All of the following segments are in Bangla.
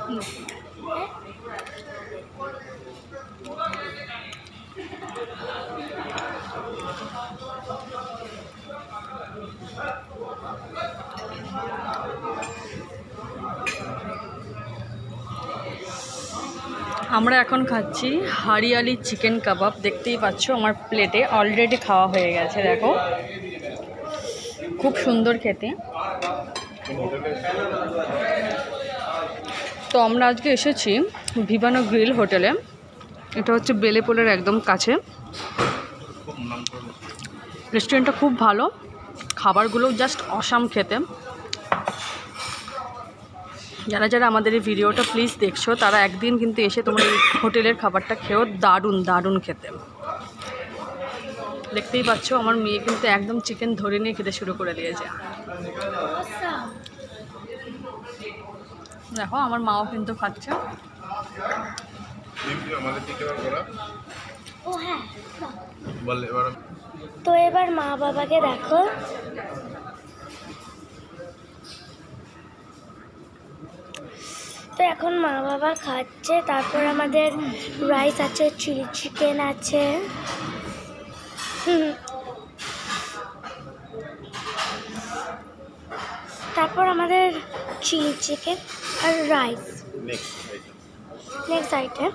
আমরা এখন খাচ্ছি হরিয়ালি চিকেন কাবাব। দেখতেই পাচ্ছ আমার প্লেটে অলরেডি খাওয়া হয়ে গেছে। দেখো খুব সুন্দর খেতে। তো আমরা আজকে এসেছি ভিভানো গ্রিল হোটেলে। এটা হচ্ছে বেলেপোলের একদম কাছে। রেস্টুরেন্টটা খুব ভালো, খাবারগুলোও জাস্ট অসাম খেতে। যারা যারা আমাদের এই ভিডিওটা প্লিজ দেখছো তারা একদিন কিন্তু এসে তোমার এই হোটেলের খাবারটা খেয়েও দারুণ দারুণ খেতে। দেখতেই পাচ্ছ আমার মেয়ে কিন্তু একদম চিকেন ধরে নিয়ে খেতে শুরু করে দিয়েছে। দেখো আমার মাও কিন্তু খাচ্ছে। তো এবার মা বাবাকে দেখো। তো এখন মা বাবা খাচ্ছে। তারপর আমাদের রাইস আছে, চিলি চিকেন আছে। তারপর আমাদের চিলি চিকেন আর রাইস নেক্সট আইটেম।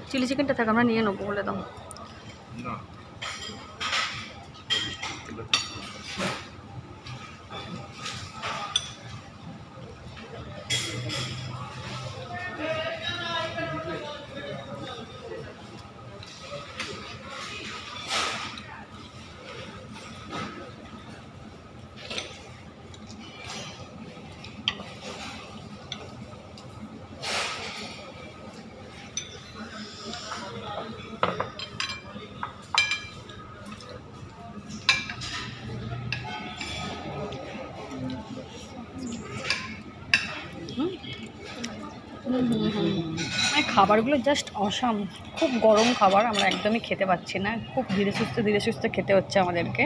চিলি চিকেনটা থাকে আমরা নিয়ে নেবো, বলে দাও। খাবারগুলো জাস্ট অসাম, খুব গরম খাবার, আমরা একদমই খেতে পাচ্ছি না। খুব ধীরে সুস্থে খেতে হচ্ছে আমাদেরকে।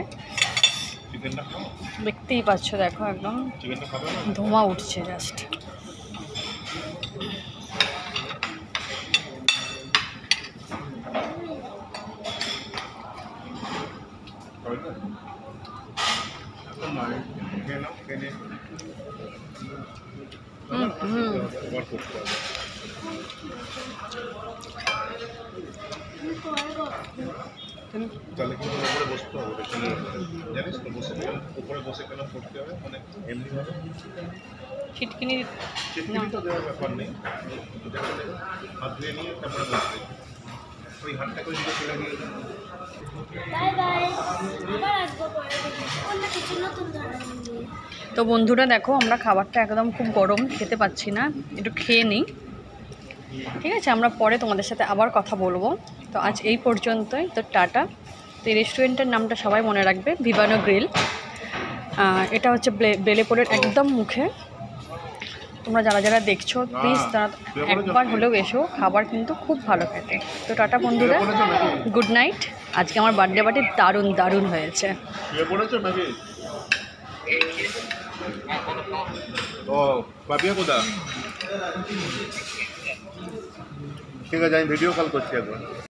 দেখতেই পাচ্ছ, দেখো একদম ধোঁয়া উঠছে জাস্ট। তাহলে কিন্তু উপরে বসতে হবে, জানিস তো, উপরে বসে কেন পড়তে হবে, মানে এমনি ভাবে ছিটকিনি তো দেওয়ার ব্যাপার নেই। হাত ধুয়ে নিয়ে তারপরে বসবে, ওই হাতটা করে দিকে চলে গিয়ে। তো বন্ধুরা দেখো, আমরা খাবারটা একদম খুব গরম, খেতে পাচ্ছি না, একটু খেয়ে নিই, ঠিক আছে? আমরা পরে তোমাদের সাথে আবার কথা বলবো। তো আজ এই পর্যন্তই, তো টাটা। তো এই রেস্টুরেন্টের নামটা সবাই মনে রাখবে, ভিভানো গ্রিল। এটা হচ্ছে বেলেপোলের একদম মুখে। তোমরা যারা যারা দেখছো প্লিজ তারা একবার হলেও এসো, খাবার কিন্তু খুব ভালো খেতে। তো টাটা বন্ধুরা, গুড নাইট। আজকে আমার বার্থডে পার্টি দারুণ দারুণ হয়েছে। ও পাপিয়া কোথা? ঠিক আছে, আমি ভিডিও কল করছি একবার।